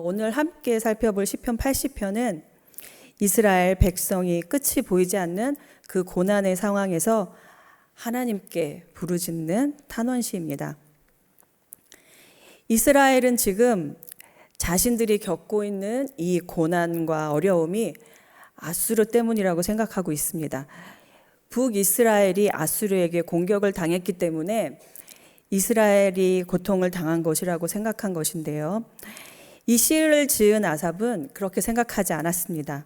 오늘 함께 살펴볼 시편 80편은 이스라엘 백성이 끝이 보이지 않는 그 고난의 상황에서 하나님께 부르짖는 탄원시입니다. 이스라엘은 지금 자신들이 겪고 있는 이 고난과 어려움이 아수르 때문이라고 생각하고 있습니다. 북이스라엘이 아수르에게 공격을 당했기 때문에 이스라엘이 고통을 당한 것이라고 생각한 것인데요. 이 시를 지은 아삽은 그렇게 생각하지 않았습니다.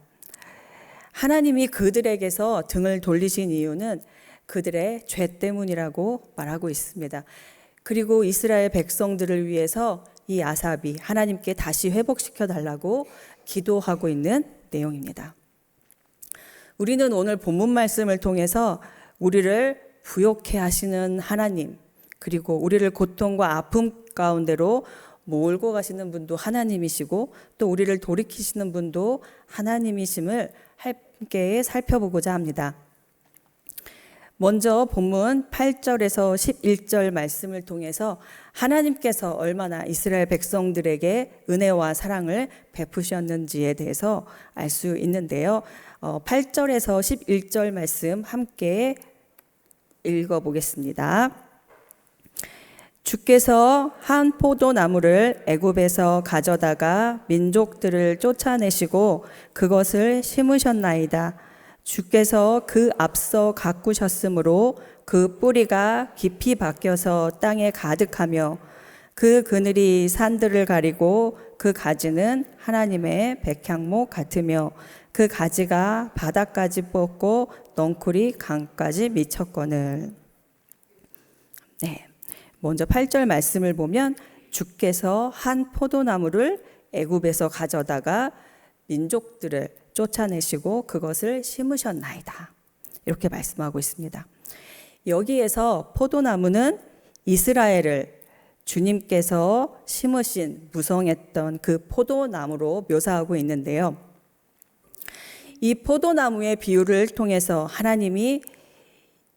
하나님이 그들에게서 등을 돌리신 이유는 그들의 죄 때문이라고 말하고 있습니다. 그리고 이스라엘 백성들을 위해서 이 아삽이 하나님께 다시 회복시켜 달라고 기도하고 있는 내용입니다. 우리는 오늘 본문 말씀을 통해서 우리를 부욕해 하시는 하나님, 그리고 우리를 고통과 아픔 가운데로 몰고 가시는 분도 하나님이시고 또 우리를 돌이키시는 분도 하나님이심을 함께 살펴보고자 합니다. 먼저 본문 8절에서 11절 말씀을 통해서 하나님께서 얼마나 이스라엘 백성들에게 은혜와 사랑을 베푸셨는지에 대해서 알 수 있는데요. 8절에서 11절 말씀 함께 읽어보겠습니다. 주께서 한 포도나무를 애굽에서 가져다가 민족들을 쫓아내시고 그것을 심으셨나이다. 주께서 그 앞서 가꾸셨으므로 그 뿌리가 깊이 박혀서 땅에 가득하며 그 그늘이 산들을 가리고 그 가지는 하나님의 백향목 같으며 그 가지가 바닥까지 뻗고 넝쿨이 강까지 미쳤거늘. 네, 먼저 8절 말씀을 보면 주께서 한 포도나무를 애굽에서 가져다가 민족들을 쫓아내시고 그것을 심으셨나이다. 이렇게 말씀하고 있습니다. 여기에서 포도나무는 이스라엘을 주님께서 심으신 무성했던 그 포도나무로 묘사하고 있는데요. 이 포도나무의 비유를 통해서 하나님이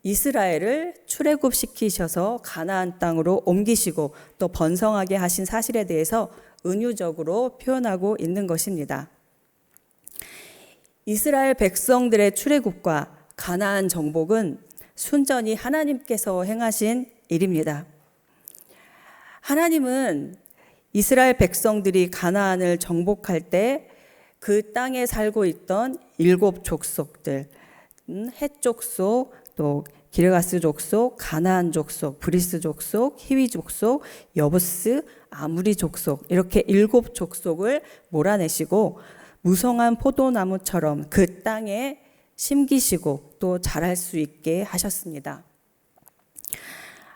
이스라엘을 출애굽시키셔서 가나안 땅으로 옮기시고 또 번성하게 하신 사실에 대해서 은유적으로 표현하고 있는 것입니다. 이스라엘 백성들의 출애굽과 가나안 정복은 순전히 하나님께서 행하신 일입니다. 하나님은 이스라엘 백성들이 가나안을 정복할 때 그 땅에 살고 있던 7 족속들, 헷 족속, 또 기르가스 족속, 가나안 족속, 브리스 족속, 히위 족속, 여부스, 아무리 족속, 이렇게 7 족속을 몰아내시고 무성한 포도나무처럼 그 땅에 심기시고 또 자랄 수 있게 하셨습니다.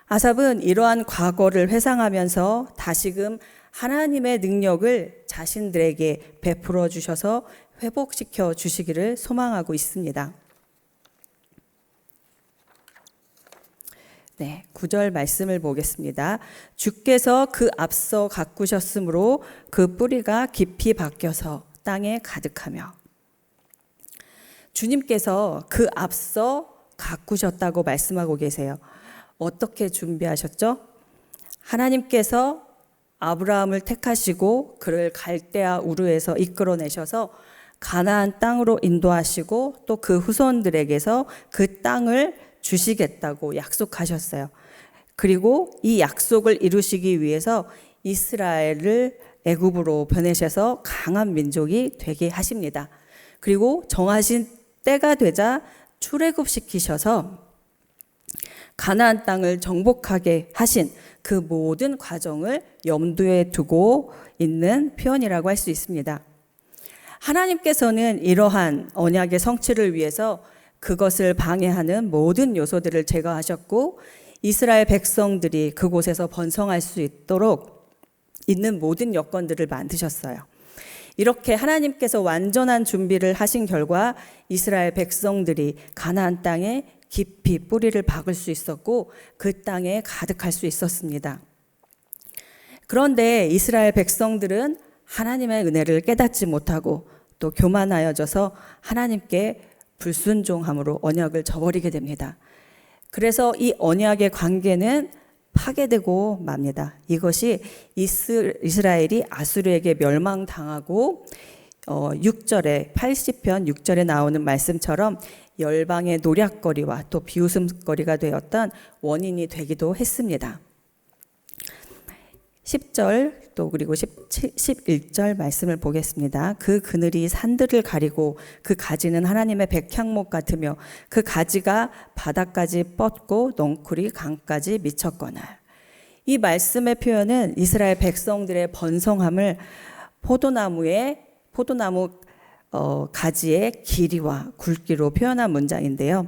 아삽은 이러한 과거를 회상하면서 다시금 하나님의 능력을 자신들에게 베풀어 주셔서 회복시켜 주시기를 소망하고 있습니다. 네, 9절 말씀을 보겠습니다. 주께서 그 앞서 가꾸셨으므로 그 뿌리가 깊이 박혀서 땅에 가득하며. 주님께서 그 앞서 가꾸셨다고 말씀하고 계세요. 어떻게 준비하셨죠? 하나님께서 아브라함을 택하시고 그를 갈대아 우르에서 이끌어내셔서 가나안 땅으로 인도하시고 또 그 후손들에게서 그 땅을 주시겠다고 약속하셨어요. 그리고 이 약속을 이루시기 위해서 이스라엘을 애굽으로 보내셔서 강한 민족이 되게 하십니다. 그리고 정하신 때가 되자 출애굽시키셔서 가나안 땅을 정복하게 하신 그 모든 과정을 염두에 두고 있는 표현이라고 할 수 있습니다. 하나님께서는 이러한 언약의 성취를 위해서 그것을 방해하는 모든 요소들을 제거하셨고 이스라엘 백성들이 그곳에서 번성할 수 있도록 있는 모든 여건들을 만드셨어요. 이렇게 하나님께서 완전한 준비를 하신 결과 이스라엘 백성들이 가나안 땅에 깊이 뿌리를 박을 수 있었고 그 땅에 가득할 수 있었습니다. 그런데 이스라엘 백성들은 하나님의 은혜를 깨닫지 못하고 또 교만하여져서 하나님께 불순종함으로 언약을 저버리게 됩니다. 그래서 이 언약의 관계는 파괴되고 맙니다. 이것이 이스라엘이 아수르에게 멸망당하고 6절에 80편 6절에 나오는 말씀처럼 열방의 노략거리와 또 비웃음거리가 되었던 원인이 되기도 했습니다. 10절 또 그리고 11절 말씀을 보겠습니다. 그 그늘이 산들을 가리고 그 가지는 하나님의 백향목 같으며 그 가지가 바닥까지 뻗고 넝쿨이 강까지 미쳤거늘. 이 말씀의 표현은 이스라엘 백성들의 번성함을 포도나무 가지의 길이와 굵기로 표현한 문장인데요.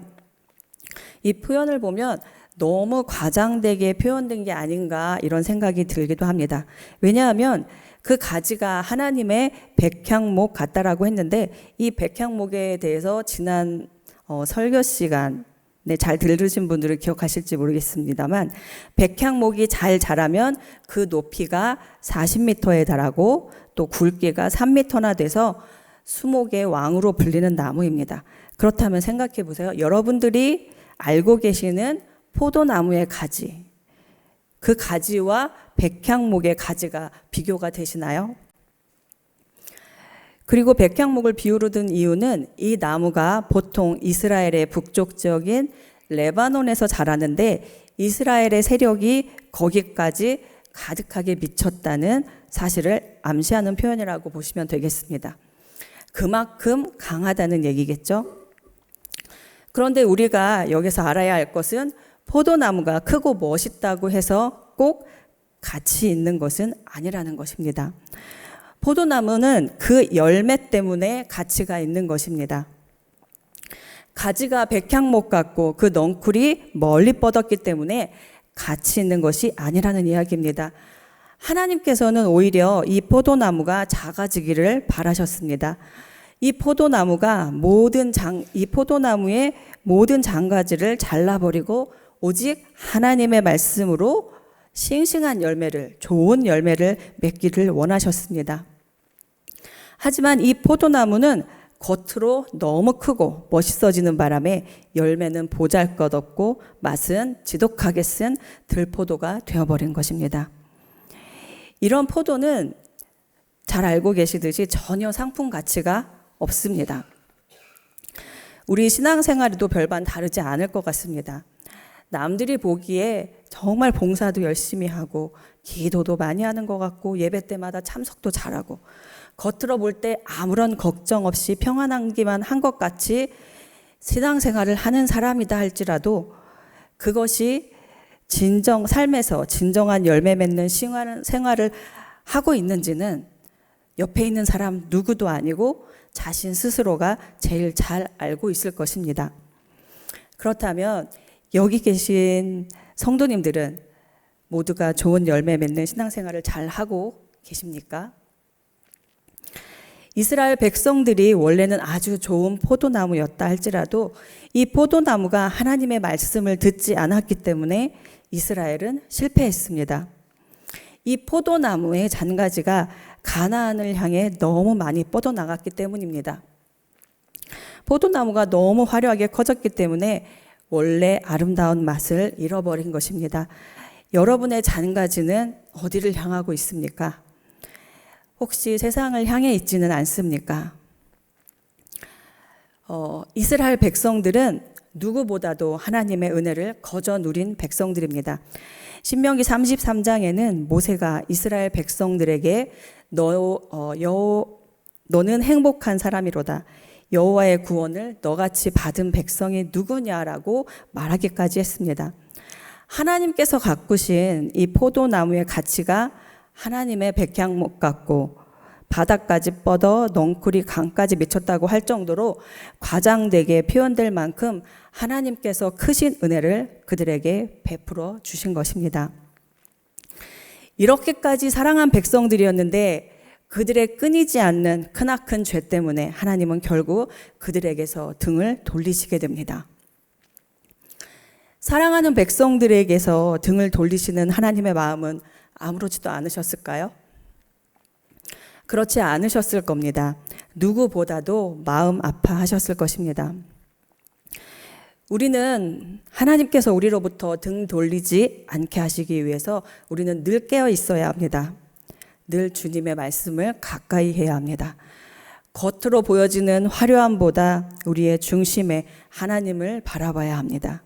이 표현을 보면 너무 과장되게 표현된 게 아닌가 이런 생각이 들기도 합니다. 왜냐하면 그 가지가 하나님의 백향목 같다라고 했는데 이 백향목에 대해서 지난 설교 시간에 잘 들으신 분들은 기억하실지 모르겠습니다만 백향목이 잘 자라면 그 높이가 40m에 달하고 또 굵기가 3m나 돼서 수목의 왕으로 불리는 나무입니다. 그렇다면 생각해 보세요. 여러분들이 알고 계시는 포도나무의 가지, 그 가지와 백향목의 가지가 비교가 되시나요? 그리고 백향목을 비유로 든 이유는 이 나무가 보통 이스라엘의 북쪽 지역인 레바논에서 자라는데 이스라엘의 세력이 거기까지 가득하게 미쳤다는 사실을 암시하는 표현이라고 보시면 되겠습니다. 그만큼 강하다는 얘기겠죠? 그런데 우리가 여기서 알아야 할 것은 포도나무가 크고 멋있다고 해서 꼭 가치 있는 것은 아니라는 것입니다. 포도나무는 그 열매 때문에 가치가 있는 것입니다. 가지가 백향목 같고 그 넝쿨이 멀리 뻗었기 때문에 가치 있는 것이 아니라는 이야기입니다. 하나님께서는 오히려 이 포도나무가 작아지기를 바라셨습니다. 이 포도나무의 모든 장가지를 잘라버리고 오직 하나님의 말씀으로 싱싱한 열매를, 좋은 열매를 맺기를 원하셨습니다. 하지만 이 포도나무는 겉으로 너무 크고 멋있어지는 바람에 열매는 보잘것없고 맛은 지독하게 쓴 들포도가 되어버린 것입니다. 이런 포도는 잘 알고 계시듯이 전혀 상품 가치가 없습니다. 우리 신앙생활에도 별반 다르지 않을 것 같습니다. 남들이 보기에 정말 봉사도 열심히 하고 기도도 많이 하는 것 같고 예배 때마다 참석도 잘하고 겉으로 볼 때 아무런 걱정 없이 평안하기만 한 것 같이 신앙생활을 하는 사람이다 할지라도 그것이 삶에서 진정한 열매 맺는 생활을 하고 있는지는 옆에 있는 사람 누구도 아니고 자신 스스로가 제일 잘 알고 있을 것입니다. 그렇다면 여기 계신 성도님들은 모두가 좋은 열매 맺는 신앙생활을 잘 하고 계십니까? 이스라엘 백성들이 원래는 아주 좋은 포도나무였다 할지라도 이 포도나무가 하나님의 말씀을 듣지 않았기 때문에 이스라엘은 실패했습니다. 이 포도나무의 잔가지가 가나안을 향해 너무 많이 뻗어나갔기 때문입니다. 포도나무가 너무 화려하게 커졌기 때문에 원래 아름다운 맛을 잃어버린 것입니다. 여러분의 잔가지는 어디를 향하고 있습니까? 혹시 세상을 향해 있지는 않습니까? 이스라엘 백성들은 누구보다도 하나님의 은혜를 거저 누린 백성들입니다. 신명기 33장에는 모세가 이스라엘 백성들에게 너는 행복한 사람이로다. 여호와의 구원을 너같이 받은 백성이 누구냐라고 말하기까지 했습니다. 하나님께서 가꾸신 이 포도나무의 가치가 하나님의 백향목 같고 바닥까지 뻗어 넝쿨이 강까지 미쳤다고 할 정도로 과장되게 표현될 만큼 하나님께서 크신 은혜를 그들에게 베풀어 주신 것입니다. 이렇게까지 사랑한 백성들이었는데 그들의 끊이지 않는 크나큰 죄 때문에 하나님은 결국 그들에게서 등을 돌리시게 됩니다. 사랑하는 백성들에게서 등을 돌리시는 하나님의 마음은 아무렇지도 않으셨을까요? 그렇지 않으셨을 겁니다. 누구보다도 마음 아파하셨을 것입니다. 우리는 하나님께서 우리로부터 등 돌리지 않게 하시기 위해서 우리는 늘 깨어 있어야 합니다. 늘 주님의 말씀을 가까이 해야 합니다. 겉으로 보여지는 화려함보다 우리의 중심에 하나님을 바라봐야 합니다.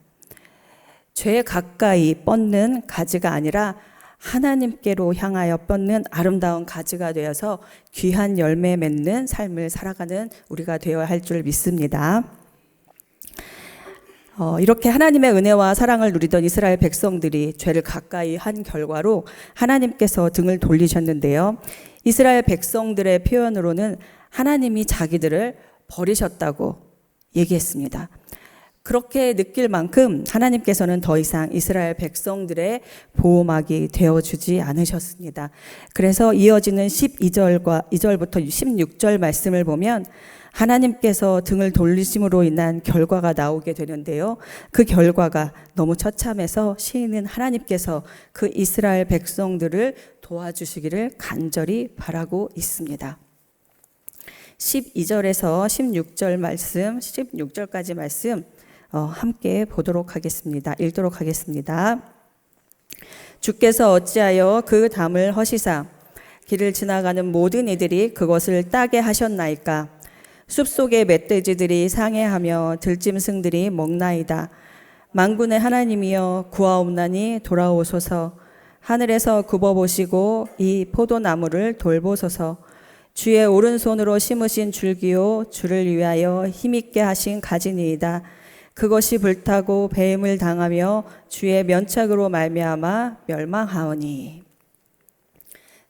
죄에 가까이 뻗는 가지가 아니라 하나님께로 향하여 뻗는 아름다운 가지가 되어서 귀한 열매 맺는 삶을 살아가는 우리가 되어야 할 줄 믿습니다. 이렇게 하나님의 은혜와 사랑을 누리던 이스라엘 백성들이 죄를 가까이 한 결과로 하나님께서 등을 돌리셨는데요. 이스라엘 백성들의 표현으로는 하나님이 자기들을 버리셨다고 얘기했습니다. 그렇게 느낄 만큼 하나님께서는 더 이상 이스라엘 백성들의 보호막이 되어주지 않으셨습니다. 그래서 이어지는 2절부터 16절 말씀을 보면 하나님께서 등을 돌리심으로 인한 결과가 나오게 되는데요. 그 결과가 너무 처참해서 시인은 하나님께서 그 이스라엘 백성들을 도와주시기를 간절히 바라고 있습니다. 12절에서 16절 말씀, 16절까지 말씀 함께 보도록 하겠습니다. 읽도록 하겠습니다. 주께서 어찌하여 그 담을 허시사 길을 지나가는 모든 이들이 그것을 따게 하셨나이까. 숲속의 멧돼지들이 상해하며 들짐승들이 먹나이다. 만군의 하나님이여 구하옵나니 돌아오소서. 하늘에서 굽어보시고 이 포도나무를 돌보소서. 주의 오른손으로 심으신 줄기요 주를 위하여 힘있게 하신 가지니이다. 그것이 불타고 배임을 당하며 주의 면책으로 말미암아 멸망하오니.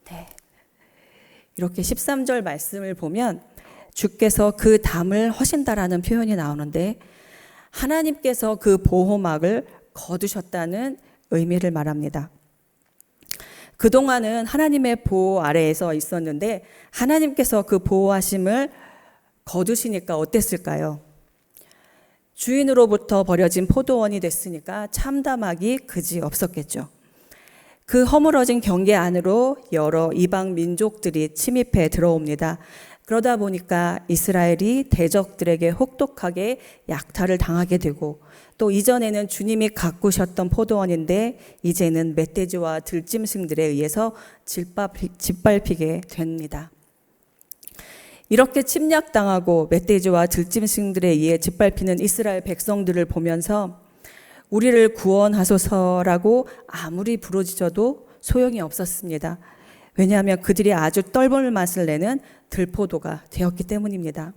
네. 이렇게 13절 말씀을 보면 주께서 그 담을 허신다라는 표현이 나오는데 하나님께서 그 보호막을 거두셨다는 의미를 말합니다. 그동안은 하나님의 보호 아래에서 있었는데 하나님께서 그 보호하심을 거두시니까 어땠을까요? 주인으로부터 버려진 포도원이 됐으니까 참담하기 그지 없었겠죠. 그 허물어진 경계 안으로 여러 이방 민족들이 침입해 들어옵니다. 그러다 보니까 이스라엘이 대적들에게 혹독하게 약탈을 당하게 되고 또 이전에는 주님이 가꾸셨던 포도원인데 이제는 멧돼지와 들짐승들에 의해서 짓밟히게 됩니다. 이렇게 침략당하고 멧돼지와 들짐승들에 의해 짓밟히는 이스라엘 백성들을 보면서 우리를 구원하소서라고 아무리 부르짖어도 소용이 없었습니다. 왜냐하면 그들이 아주 떫은 맛을 내는 들포도가 되었기 때문입니다.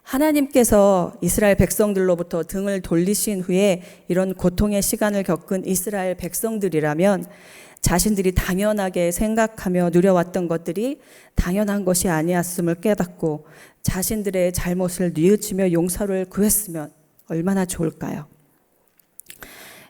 하나님께서 이스라엘 백성들로부터 등을 돌리신 후에 이런 고통의 시간을 겪은 이스라엘 백성들이라면 자신들이 당연하게 생각하며 누려왔던 것들이 당연한 것이 아니었음을 깨닫고 자신들의 잘못을 뉘우치며 용서를 구했으면 얼마나 좋을까요?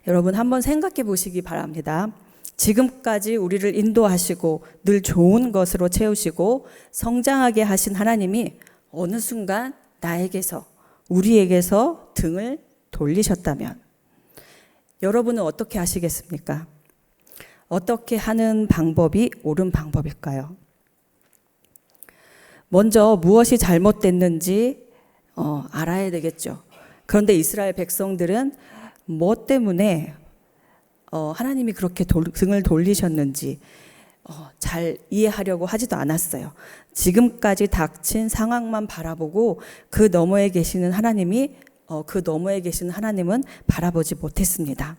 여러분 한번 생각해 보시기 바랍니다. 지금까지 우리를 인도하시고 늘 좋은 것으로 채우시고 성장하게 하신 하나님이 어느 순간 나에게서 우리에게서 등을 돌리셨다면 여러분은 어떻게 하시겠습니까? 어떻게 하는 방법이 옳은 방법일까요? 먼저 무엇이 잘못됐는지 알아야 되겠죠. 그런데 이스라엘 백성들은 뭐 때문에 하나님이 그렇게 등을 돌리셨는지 잘 이해하려고 하지도 않았어요. 지금까지 닥친 상황만 바라보고 그 너머에 계시는 하나님은 바라보지 못했습니다.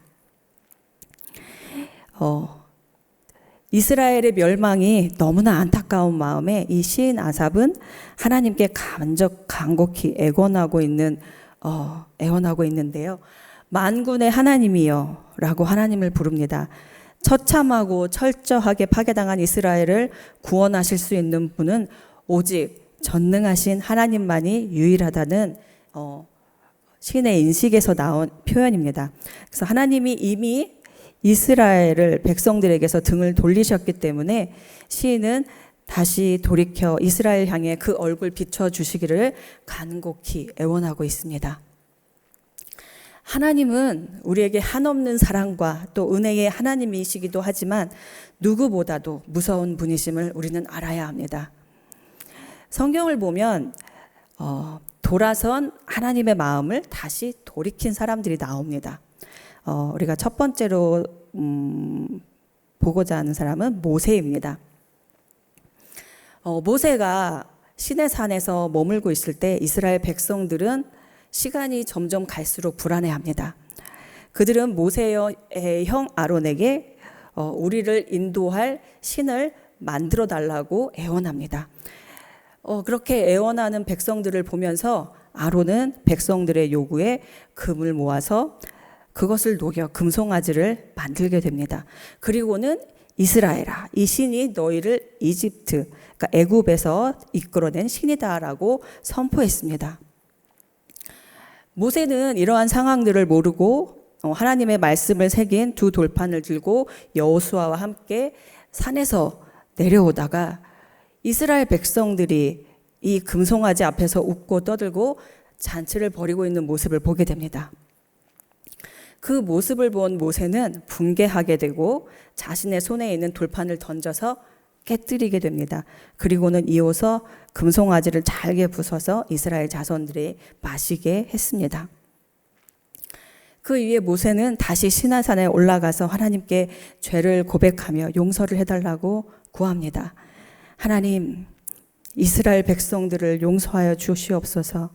이스라엘의 멸망이 너무나 안타까운 마음에 이 시인 아삽은 하나님께 간곡히 애원하고 있는데요. 만군의 하나님이여 라고 하나님을 부릅니다. 처참하고 철저하게 파괴당한 이스라엘을 구원하실 수 있는 분은 오직 전능하신 하나님만이 유일하다는 시인의 인식에서 나온 표현입니다. 그래서 하나님이 이미 이스라엘을 백성들에게서 등을 돌리셨기 때문에 시인은 다시 돌이켜 이스라엘 향해 그 얼굴 비춰주시기를 간곡히 애원하고 있습니다. 하나님은 우리에게 한없는 사랑과 또 은혜의 하나님이시기도 하지만 누구보다도 무서운 분이심을 우리는 알아야 합니다. 성경을 보면 돌아선 하나님의 마음을 다시 돌이킨 사람들이 나옵니다. 우리가 첫 번째로 보고자 하는 사람은 모세입니다. 모세가 시내산에서 머물고 있을 때 이스라엘 백성들은 시간이 점점 갈수록 불안해합니다. 그들은 모세의 형 아론에게 우리를 인도할 신을 만들어 달라고 애원합니다. 그렇게 애원하는 백성들을 보면서 아론은 백성들의 요구에 금을 모아서 그것을 녹여 금송아지를 만들게 됩니다. 그리고는 이스라엘아, 이 신이 너희를 이집트, 그러니까 애굽에서 이끌어낸 신이다라고 선포했습니다. 모세는 이러한 상황들을 모르고 하나님의 말씀을 새긴 두 돌판을 들고 여호수아와 함께 산에서 내려오다가 이스라엘 백성들이 이 금송아지 앞에서 웃고 떠들고 잔치를 벌이고 있는 모습을 보게 됩니다. 그 모습을 본 모세는 분개하게 되고 자신의 손에 있는 돌판을 던져서 깨뜨리게 됩니다. 그리고는 이어서 금송아지를 잘게 부숴서 이스라엘 자손들이 마시게 했습니다. 그 이후에 모세는 다시 시내산에 올라가서 하나님께 죄를 고백하며 용서를 해달라고 구합니다. 하나님, 이스라엘 백성들을 용서하여 주시옵소서.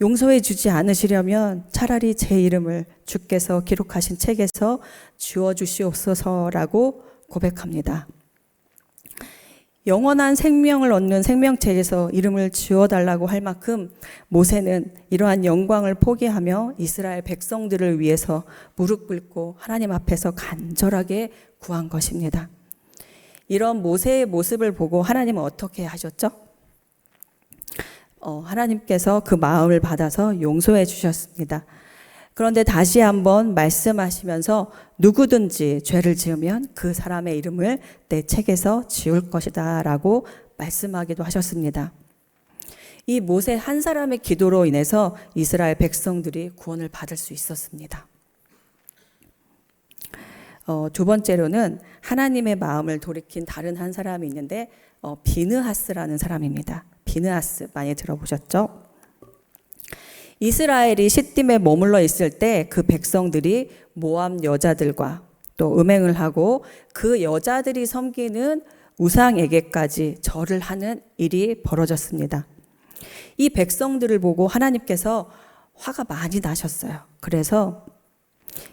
용서해 주지 않으시려면 차라리 제 이름을 주께서 기록하신 책에서 지워 주시옵소서라고 고백합니다. 영원한 생명을 얻는 생명책에서 이름을 지워달라고 할 만큼 모세는 이러한 영광을 포기하며 이스라엘 백성들을 위해서 무릎 꿇고 하나님 앞에서 간절하게 구한 것입니다. 이런 모세의 모습을 보고 하나님은 어떻게 하셨죠? 하나님께서 그 마음을 받아서 용서해 주셨습니다. 그런데 다시 한번 말씀하시면서 누구든지 죄를 지으면 그 사람의 이름을 내 책에서 지울 것이다 라고 말씀하기도 하셨습니다. 이 모세 한 사람의 기도로 인해서 이스라엘 백성들이 구원을 받을 수 있었습니다. 두 번째로는 하나님의 마음을 돌이킨 다른 한 사람이 있는데 비느하스라는 사람입니다. 비느하스 많이 들어보셨죠? 이스라엘이 시딤에 머물러 있을 때 그 백성들이 모압 여자들과 또 음행을 하고 그 여자들이 섬기는 우상에게까지 절을 하는 일이 벌어졌습니다. 이 백성들을 보고 하나님께서 화가 많이 나셨어요. 그래서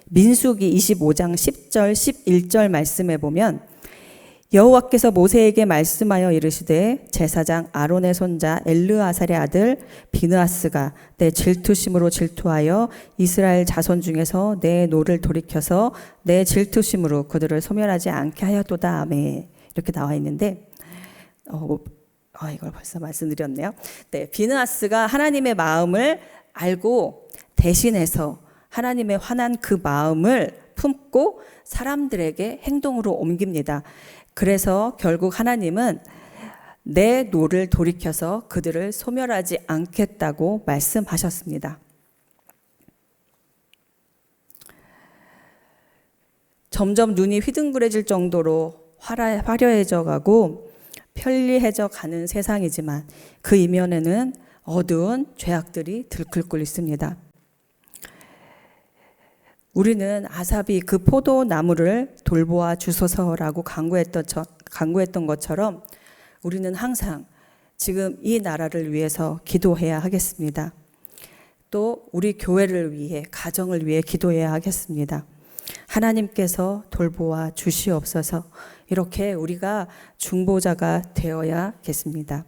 민수기 25장 10절 11절 말씀에 보면 여호와께서 모세에게 말씀하여 이르시되 제사장 아론의 손자 엘르아살의 아들 비느하스가 내 질투심으로 질투하여 이스라엘 자손 중에서 내 노를 돌이켜서 내 질투심으로 그들을 소멸하지 않게 하였도다. 아멘. 이렇게 나와 있는데 이걸 벌써 말씀드렸네요. 네, 비느하스가 하나님의 마음을 알고 대신해서 하나님의 화난 그 마음을 품고 사람들에게 행동으로 옮깁니다. 그래서 결국 하나님은 내 노를 돌이켜서 그들을 소멸하지 않겠다고 말씀하셨습니다. 점점 눈이 휘둥그레질 정도로 화려해져 가고 편리해져 가는 세상이지만 그 이면에는 어두운 죄악들이 들끓고 있습니다. 우리는 아삽이 그 포도나무를 돌보아 주소서라고 간구했던 것처럼 우리는 항상 지금 이 나라를 위해서 기도해야 하겠습니다. 또 우리 교회를 위해, 가정을 위해 기도해야 하겠습니다. 하나님께서 돌보아 주시옵소서. 이렇게 우리가 중보자가 되어야겠습니다.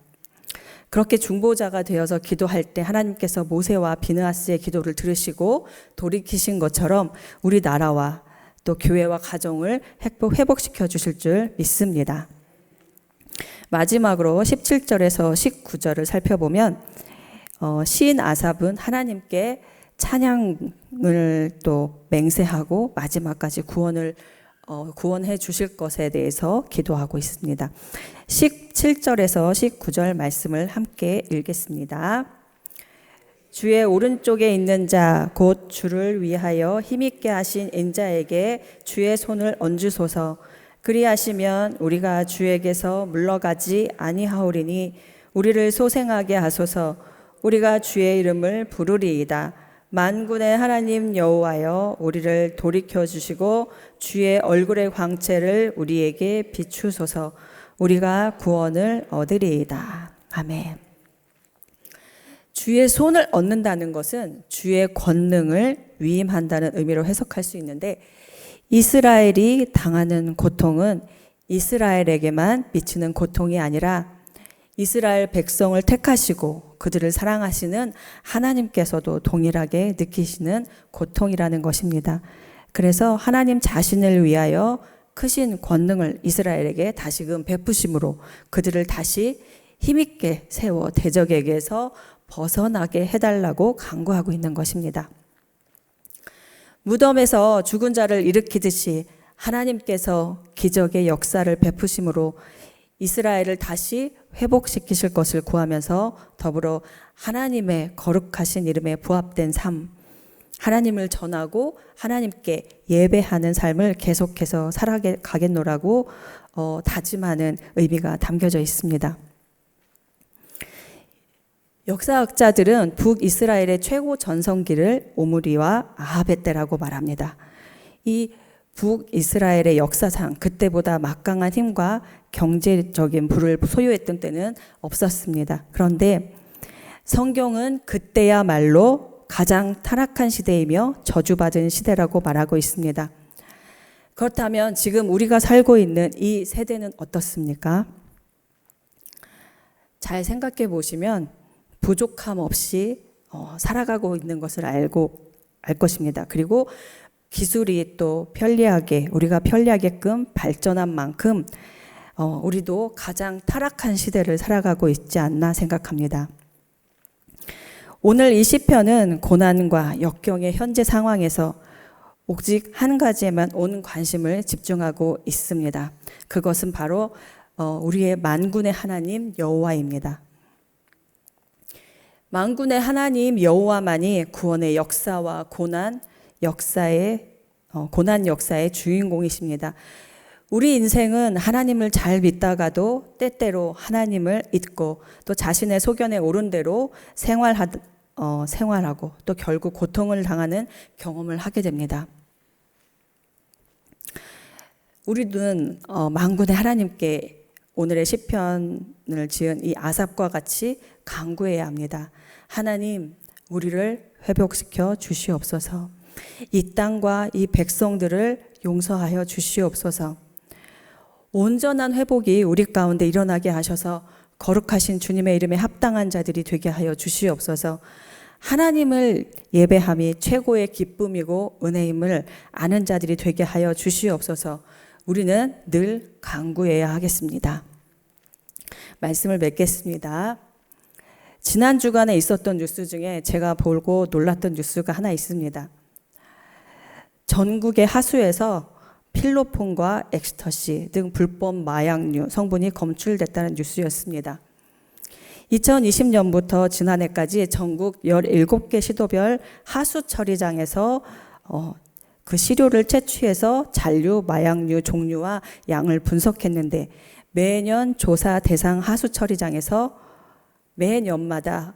그렇게 중보자가 되어서 기도할 때 하나님께서 모세와 비느하스의 기도를 들으시고 돌이키신 것처럼 우리 나라와 또 교회와 가정을 회복시켜 주실 줄 믿습니다. 마지막으로 17절에서 19절을 살펴보면 시인 아삽은 하나님께 찬양을 또 맹세하고 마지막까지 구원해 주실 것에 대해서 기도하고 있습니다. 17절에서 19절 말씀을 함께 읽겠습니다. 주의 오른쪽에 있는 자 곧 주를 위하여 힘있게 하신 인자에게 주의 손을 얹으소서. 그리하시면 우리가 주에게서 물러가지 아니하오리니 우리를 소생하게 하소서. 우리가 주의 이름을 부르리이다. 만군의 하나님 여호와여, 우리를 돌이켜 주시고 주의 얼굴의 광채를 우리에게 비추소서. 우리가 구원을 얻으리이다. 아멘. 주의 손을 얻는다는 것은 주의 권능을 위임한다는 의미로 해석할 수 있는데, 이스라엘이 당하는 고통은 이스라엘에게만 미치는 고통이 아니라 이스라엘 백성을 택하시고 그들을 사랑하시는 하나님께서도 동일하게 느끼시는 고통이라는 것입니다. 그래서 하나님 자신을 위하여 크신 권능을 이스라엘에게 다시금 베푸심으로 그들을 다시 힘있게 세워 대적에게서 벗어나게 해달라고 간구하고 있는 것입니다. 무덤에서 죽은 자를 일으키듯이 하나님께서 기적의 역사를 베푸심으로 이스라엘을 다시 회복시키실 것을 구하면서 더불어 하나님의 거룩하신 이름에 부합된 삶, 하나님을 전하고 하나님께 예배하는 삶을 계속해서 살아가겠노라고 다짐하는 의미가 담겨져 있습니다. 역사학자들은 북이스라엘의 최고 전성기를 오므리와 아합의 때라고 말합니다. 이 북이스라엘의 역사상 그때보다 막강한 힘과 경제적인 부를 소유했던 때는 없었습니다. 그런데 성경은 그때야말로 가장 타락한 시대이며 저주받은 시대라고 말하고 있습니다. 그렇다면 지금 우리가 살고 있는 이 세대는 어떻습니까? 잘 생각해 보시면 부족함 없이 살아가고 있는 것을 알 것입니다. 그리고 기술이 또 편리하게, 우리가 편리하게끔 발전한 만큼 우리도 가장 타락한 시대를 살아가고 있지 않나 생각합니다. 오늘 이 시편은 고난과 역경의 현재 상황에서 오직 한 가지에만 온 관심을 집중하고 있습니다. 그것은 바로 우리의 만군의 하나님 여호와입니다. 만군의 하나님 여호와만이 구원의 역사와 고난 역사의 주인공이십니다. 우리 인생은 하나님을 잘 믿다가도 때때로 하나님을 잊고 또 자신의 소견에 오른 대로 생활하고 또 결국 고통을 당하는 경험을 하게 됩니다. 우리는 만군의 하나님께 오늘의 시편을 지은 이 아삽과 같이 간구해야 합니다. 하나님, 우리를 회복시켜 주시옵소서. 이 땅과 이 백성들을 용서하여 주시옵소서. 온전한 회복이 우리 가운데 일어나게 하셔서 거룩하신 주님의 이름에 합당한 자들이 되게 하여 주시옵소서. 하나님을 예배함이 최고의 기쁨이고 은혜임을 아는 자들이 되게 하여 주시옵소서. 우리는 늘 간구해야 하겠습니다. 말씀을 맺겠습니다. 지난 주간에 있었던 뉴스 중에 제가 보고 놀랐던 뉴스가 하나 있습니다. 전국의 하수에서 필로폰과 엑스터시 등 불법 마약류 성분이 검출됐다는 뉴스였습니다. 2020년부터 지난해까지 전국 17개 시도별 하수 처리장에서 그 시료를 채취해서 잔류 마약류 종류와 양을 분석했는데 매년 조사 대상 하수 처리장에서 매년마다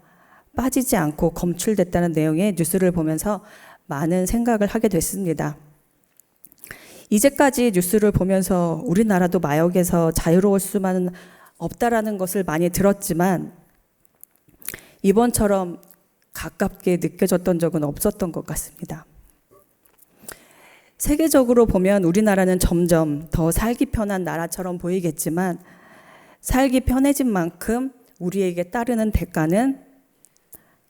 빠지지 않고 검출됐다는 내용의 뉴스를 보면서 많은 생각을 하게 됐습니다. 이제까지 뉴스를 보면서 우리나라도 마약에서 자유로울 수만은 없다라는 것을 많이 들었지만 이번처럼 가깝게 느껴졌던 적은 없었던 것 같습니다. 세계적으로 보면 우리나라는 점점 더 살기 편한 나라처럼 보이겠지만 살기 편해진 만큼 우리에게 따르는 대가는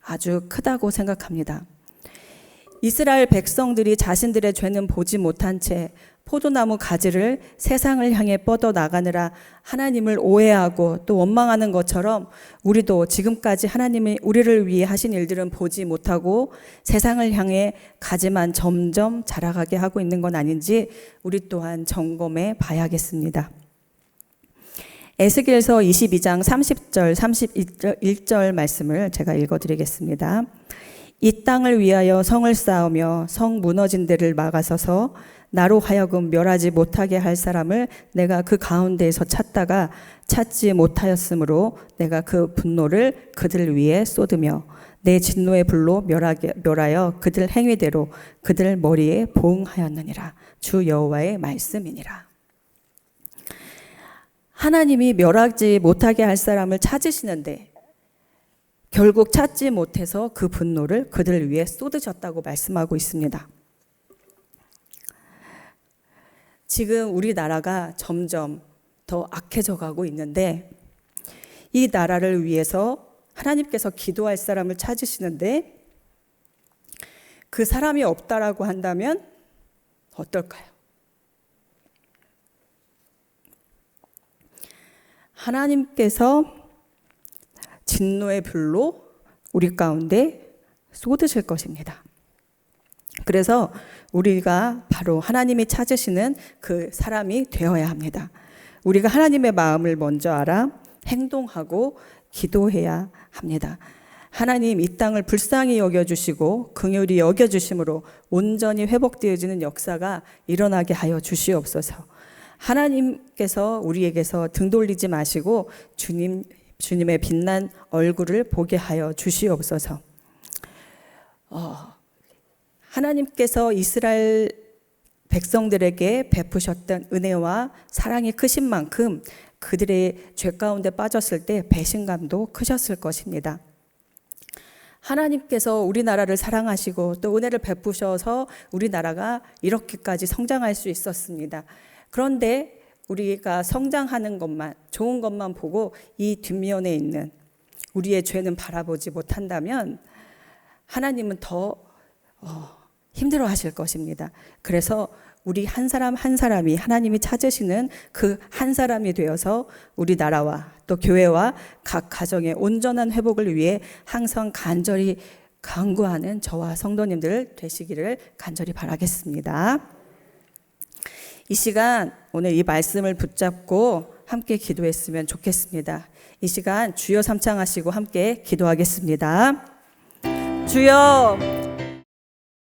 아주 크다고 생각합니다. 이스라엘 백성들이 자신들의 죄는 보지 못한 채 포도나무 가지를 세상을 향해 뻗어 나가느라 하나님을 오해하고 또 원망하는 것처럼 우리도 지금까지 하나님이 우리를 위해 하신 일들은 보지 못하고 세상을 향해 가지만 점점 자라가게 하고 있는 건 아닌지 우리 또한 점검해 봐야겠습니다. 에스겔서 22장 30절 31절 말씀을 제가 읽어드리겠습니다. 이 땅을 위하여 성을 쌓으며 성 무너진 데를 막아서서 나로 하여금 멸하지 못하게 할 사람을 내가 그 가운데에서 찾다가 찾지 못하였으므로 내가 그 분노를 그들 위에 쏟으며 내 진노의 불로 멸하여 그들 행위대로 그들 머리에 보응하였느니라. 주 여호와의 말씀이니라. 하나님이 멸하지 못하게 할 사람을 찾으시는데 결국 찾지 못해서 그 분노를 그들 위에 쏟으셨다고 말씀하고 있습니다. 지금 우리나라가 점점 더 악해져 가고 있는데 이 나라를 위해서 하나님께서 기도할 사람을 찾으시는데 그 사람이 없다라고 한다면 어떨까요? 하나님께서 진노의 불로 우리 가운데 쏟으실 것입니다. 그래서 우리가 바로 하나님이 찾으시는 그 사람이 되어야 합니다. 우리가 하나님의 마음을 먼저 알아 행동하고 기도해야 합니다. 하나님 이 땅을 불쌍히 여겨주시고 긍휼히 여겨주심으로 온전히 회복되어지는 역사가 일어나게 하여 주시옵소서. 하나님께서 우리에게서 등 돌리지 마시고 주님의 빛난 얼굴을 보게 하여 주시옵소서. 하나님께서 이스라엘 백성들에게 베푸셨던 은혜와 사랑이 크신 만큼 그들의 죄 가운데 빠졌을 때 배신감도 크셨을 것입니다. 하나님께서 우리나라를 사랑하시고 또 은혜를 베푸셔서 우리나라가 이렇게까지 성장할 수 있었습니다. 그런데 우리가 성장하는 것만, 좋은 것만 보고 이 뒷면에 있는 우리의 죄는 바라보지 못한다면 하나님은 더 힘들어 하실 것입니다. 그래서 우리 한 사람 한 사람이 하나님이 찾으시는 그 한 사람이 되어서 우리나라와 또 교회와 각 가정의 온전한 회복을 위해 항상 간절히 간구하는 저와 성도님들 되시기를 간절히 바라겠습니다. 이 시간 오늘 이 말씀을 붙잡고 함께 기도했으면 좋겠습니다. 이 시간 주여 삼창하시고 함께 기도하겠습니다. 주여